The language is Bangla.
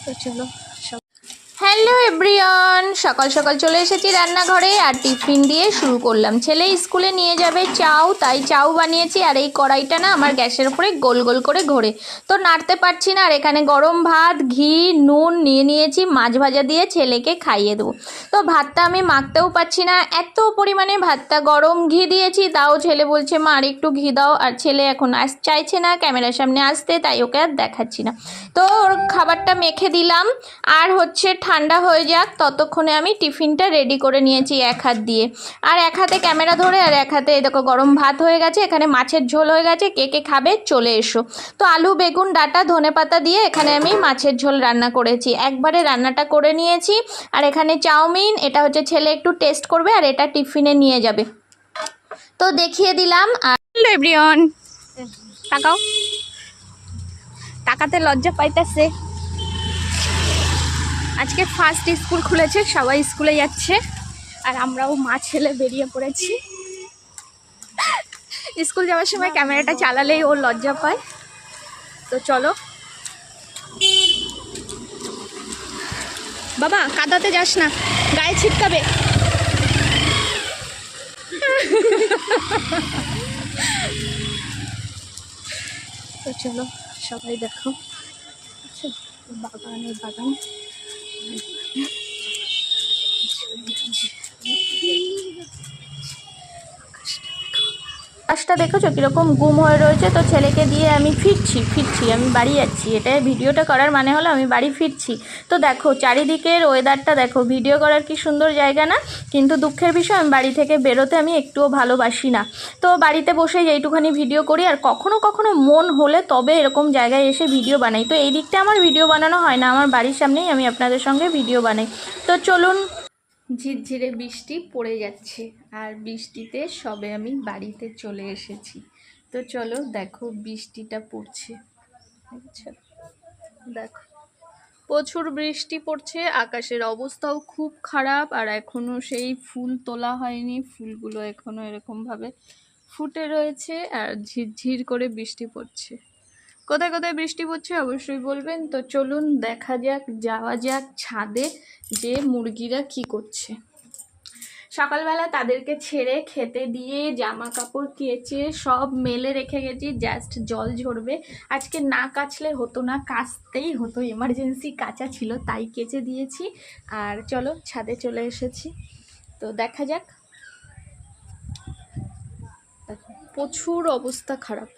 তো চলো। হ্যালো এভরিওয়ান, সকাল সকাল চলে এসেছি রান্নাঘরে আর টিফিন দিয়ে শুরু করলাম। ছেলে স্কুলে নিয়ে যাবে চাউ, তাই চাউ বানিয়েছি। আর এই কড়াইটা না আমার গ্যাসের উপরে গোল গোল করে ঘোরে, তো নাড়তে পারছি না। আর এখানে গরম ভাত, ঘি, নুন নিয়ে নিয়েছি, মাছ ভাজা দিয়ে ছেলেকে খাইয়ে দেবো। তো ভাতটা আমি মাখতেও পারছি না, এত পরিমাণে ভাতটা গরম। ঘি দিয়েছি, তাও ছেলে বলছে মা আর একটু ঘি দাও। আর ছেলে এখন চাইছে না ক্যামেরার সামনে আসতে, তাই ওকে আর দেখাচ্ছি না। তো ওর খাবারটা মেখে দিলাম, আর হচ্ছে ঠান্ডা হয়ে যাক ততক্ষণে আমি টিফিনটা রেডি করে নিয়েছি এক হাত দিয়ে, আর এক হাতে ক্যামেরা ধরে, আর এক হাতে দেখো গরম ভাত হয়ে গেছে, এখানে মাছের ঝোল হয়ে গেছে। কে কে খাবে চলে এসো। তো আলু, বেগুন, ডাঁটা, ধনেপাতা দিয়ে এখানে আমি মাছের ঝোল রান্না করেছি, একবারে রান্নাটা করে নিয়েছি। আর এখানে চাউমিন, এটা হচ্ছে ছেলে একটু টেস্ট করবে আর এটা টিফিনে নিয়ে যাবে, তো দেখিয়ে দিলাম। আর হ্যালো এভরিওয়ান, তাকাও, তাকাতে লজ্জা পাইতেছে। আজকে ফার্স্ট স্কুল খুলেছে, সবাই স্কুলে যাচ্ছে, আর আমরাও মা ছেলে বেরিয়ে পড়েছি। স্কুল যাওয়ার সময় ক্যামেরাটা চালালেই ওর লজ্জা পায়। তো চলো বাবা, কাদাতে যাস না, গায়ে ছিটকাবে। তো চলো সবাই দেখো, বাগানের বাগান। আকাশটা দেখেছো কিরকম গুম হয়ে রয়েছে। তো ছেলেকে দিয়ে আমি ফিরছি, আমি বাড়ি যাচ্ছি। এটাই ভিডিওটা করার মানে হলো আমি বাড়ি ফিরছি। তো দেখো চারিদিকের ওয়েদারটা দেখো, ভিডিও করার কি সুন্দর জায়গা না। কিন্তু দুঃখের বিষয়, আমি বাড়ি থেকে বেরোতে আমি একটুও ভালোবাসি না। তো বাড়িতে বসে এইটুখানি ভিডিও করি, আর কখনো কখনো মন হলে তবে এরকম জায়গায় এসে ভিডিও বানাই। তো এই দিকটা আমার ভিডিও বানানো হয় না, আমার বাড়ির সামনেই আমি আপনাদের সঙ্গে ভিডিও বানাই। তো চলুন। ঝিরঝিরে বৃষ্টি পড়ে যাচ্ছে, আর বৃষ্টিতে সবে আমি বাড়িতে চলে এসেছি। তো চলো দেখো বৃষ্টিটা পড়ছে, আচ্ছা দেখো প্রচুর বৃষ্টি পড়ছে, আকাশের অবস্থাও খুব খারাপ। আর এখনো সেই ফুল তোলা হয়নি, ফুলগুলো এখনো এরকমভাবে ফুটে রয়েছে, আর ঝিরঝির করে বৃষ্টি পড়ছে। কোথায় কোথায় বৃষ্টি পড়ছে অবশ্যই বলবেন। তো চলুন দেখা যাক, যাওয়া যাক ছাদে, যে মুরগিরা কি করছে। সকালবেলা তাদেরকে ছেড়ে খেতে দিয়ে জামা কাপড় কেচে সব মেলে রেখে গেছি, জাস্ট জল ঝরবে। আজকে না কাচলে হতো না, কাচতেই হতো, এমার্জেন্সি কাচা ছিল তাই কেচে দিয়েছি। আর চলো ছাদে চলে এসেছি, তো দেখা যাক। প্রচুর অবস্থা খারাপ।